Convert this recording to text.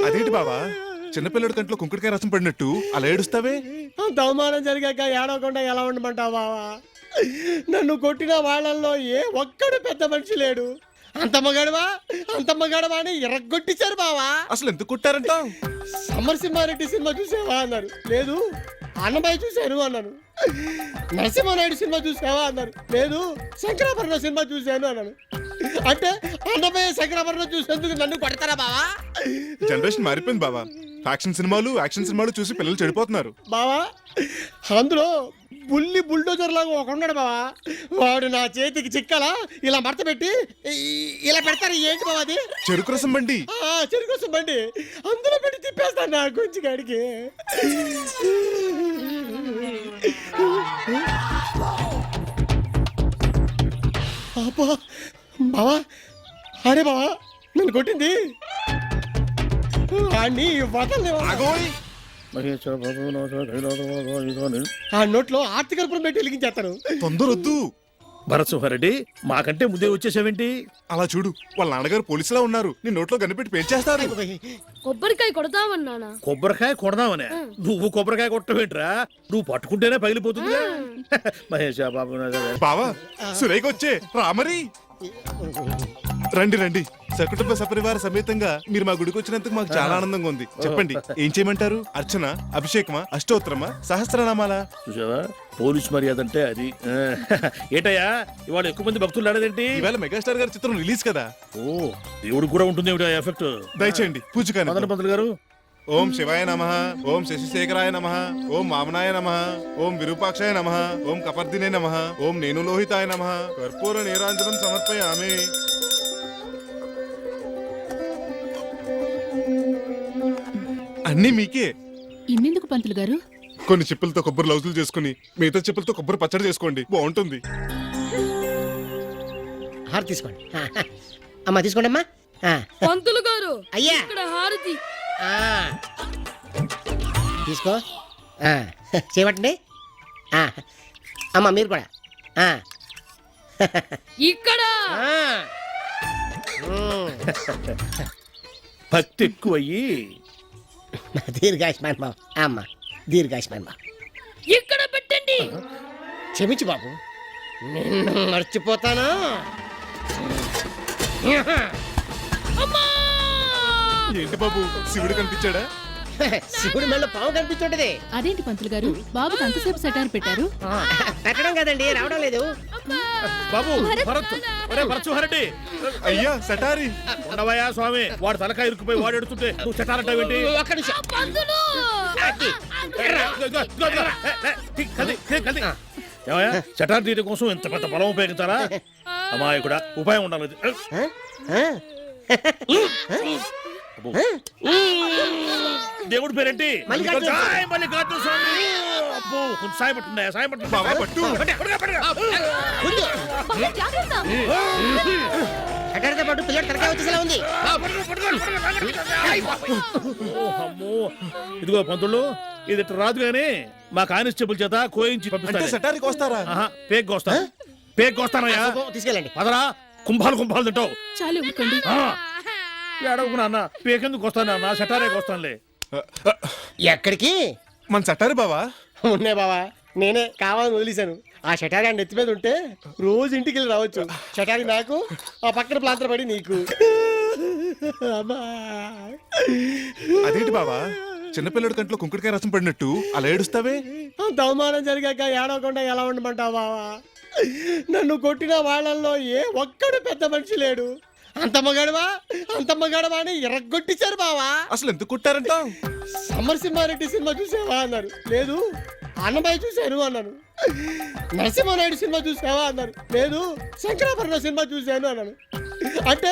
అదేంటి బావా, చిన్నపిల్లడి కంట్లో కుంకుడికాయ రసం పడినట్టు అలా ఏడుస్తావే? అంత అవమానం జరిగాక ఏడవకుండా ఎలా ఉండమంటావు బావా? నన్ను కొట్టిన వాళ్ళల్లో ఏ ఒక్కడు పెద్ద మనిషి లేడు. అంత మగాడవా అని ఎర్రగొట్టించారు బావా. అసలు ఎందుకు కొట్టారంట? సమరసింహారెడ్డి సినిమా చూసావా అన్నారు. లేదు. అన్నమయ్య చూశాను అన్నాను. నరసింహానాయుడు సినిమా చూసావా అన్నారు. లేదు. శంకరాభరణం సినిమా చూశాను అన్నాను. అంటే అన్నమయ్య శంకరాభరణం చూసేందుకు నన్ను కొడతారా బావా? జనరేషన్ మారిపోయింది బావా. యాక్షన్ సినిమాలు చూసి పిల్లలు చెడిపోతున్నారు బావా. అందులో బుల్డోజర్ లాగా ఒక ఉన్నాడు బావా. వాడు నా చేతికి చిక్కలా ఇలా మడత పెట్టి ఇలా పెడతారు. ఏంటి బావా అది? చెరుకు రసం బండి. చెరుకు రసం బండి. అందులో పెట్టి తిప్పేస్తాను నా గుంచి కాడికి. బావా, అరే బావా, నన్ను కొట్టింది ఆ నోట్లో ఆర్తికల్పన పెట్టి వెలిగించేస్తాను. తొందరొద్దు భరత్సింహారెడ్డి, మాకంటే ముందే వచ్చేసావేంటి? అలా చూడు, వాళ్ళ నాన్నగారు పోలీసులా ఉన్నారు. నీ నోట్లో గన్నిపెట్టి పేల్చేస్తారు. కొబ్బరికాయ కొడతామన్నానా? కొబ్బరికాయ కొడదామనే? నువ్వు కొబ్బరికాయ కొట్టవేంట్రా? నువ్వు పట్టుకుంటేనే పగిలిపోతుంది. మహేష్ బాబు బావా, సురేఖ వచ్చే రామరి. రండి, సకుటుంబ సపరివార సమేతంగా మీరు మా గుడికి వచ్చినందుకు మాకు చాలా ఆనందంగా ఉంది. చెప్పండి, ఏం చేయమంటారు? అర్చన, అభిషేకమా, అష్టోత్తరమా, సహస్రనామాలా? చూసావా, పోలీస్ మర్యాద అంటే అది. ఏటయ్యా, ఇవాళ ఎక్కువ మంది భక్తులు రాలేదేంటి? ఈవేళ మెగాస్టార్ గారి చిత్రం రిలీజ్ కదా. ఓ, దేవుడికి కూడా ఉంటుంది ఎఫెక్ట్. దయచేయండి పూజకాని. మదన పంతులు గారు, ఓం శివాయ నమః, ఓం శశిశేఖరాయ నమః, ఓం వామనాయ నమః, ఓం విరూపాక్షాయ నమః, ఓం కపర్దినే నమః, ఓం నేను లోహితాయ నమః. కర్పూర నీరాంజనం సమర్పయామి. అన్నీ మీకే. ఇన్నెందుకు పంతులు గారు? కొన్ని చెప్పులతో కొబ్బరి లౌజులు చేసుకుని మిగతా చెప్పులతో కొబ్బరి పచ్చడి చేసుకోండి, బాగుంటుంది. హారతి తీసుకోండి అమ్మా. తీసుకోండి అమ్మా. పంతులు గారు, అయ్యా ఇక్కడ హారతి తీసుకో. చేయబట్టండి అమ్మా. మీరు కూడా ఇక్కడ. భక్తి ఎక్కువయ్యి దీర్ఘాయుష్మాన్ బాబు. అమ్మా, దీర్ఘాయుష్మాన్ బాబు. ఇక్కడ పెట్టండి. క్షమించు బాబు, నిన్ను మర్చిపోతాను. ఏంటి బాబు, శివుడు కనిపించాడా? శివుడి మెళ్ళ పాము కనిపించుంటది. అదేంటి పంతులు గారు, బాబుకి అంతసేపు సెటార్ పెట్టారు? పెట్టడం కదండి, రావడం లేదు. బాబు, భరత్సింహారెడ్డి. అయ్యా సటారి. ఉండవయ్యా స్వామి, వాడు తలకాయ ఇరుక్కుపోయి వాడు ఎడుతుంటే నువ్వు చెట్టాలంటావేంటి? చటార్ తీయడం కోసం ఇంత పెద్ద పొలం ఉపయోగించారా? అమాయకుడా, ఉపాయం ఉండాలి. దేవుడి పేరేంటి? మల్లికార్జున స్వామి. అబ్బో, కొంచెం సాయం పట్టుందా? సాయం పట్టు. పాటు పిల్లడు తరగా వచ్చేలా ఉంది. అమ్మో, ఇదిగో పంతులు, ఇది రాదు గానీ మా కానిస్టేబుల్ చేత కోయించి సటారికి వస్తారా? పేక్ కోస్తానయ్యా. తీసుకెళ్ళండి. పదరా, కుంభాలు తింటావు. చాలు ఊరుకోండి. ఏడవకు నాన్న, పేకెందుకు వస్తాను నా షటారేకి వస్తానులే. ఎక్కడికి? మన సటారి బావా. ఉన్నాయి బావా, నేనే కావాలని వదిలేశాను. ఆ షటారి ఆ నెత్తి మీద ఉంటే రోజు ఇంటికి వెళ్ళి రావచ్చు. షటారి నాకు, ఆ పక్కన ప్లాంతర్ పడి నీకు. అదేంటి బావా, చిన్నపిల్లడి కంట్లో కుంకుడికాయ రసం పడినట్టు అలా ఏడుస్తావే? అంత అవమానం జరిగాక ఏడవకుండా ఎలా ఉండమంటావు బావా? నన్ను కొట్టిన వాళ్ళల్లో ఏ ఒక్కడు పెద్ద మనిషి లేడు. అంత మగాడవా అని ఎర్రగొట్టించారు బావా. అసలు ఎందుకు కొట్టారంట? సమరసింహారెడ్డి సినిమా చూసావా అన్నారు. లేదు. అన్నమయ్య చూశాను అన్నాను. నరసింహానాయుడు సినిమా చూసావా అన్నారు. లేదు. శంకరాభరణం సినిమా చూశాను అన్నాను. అంటే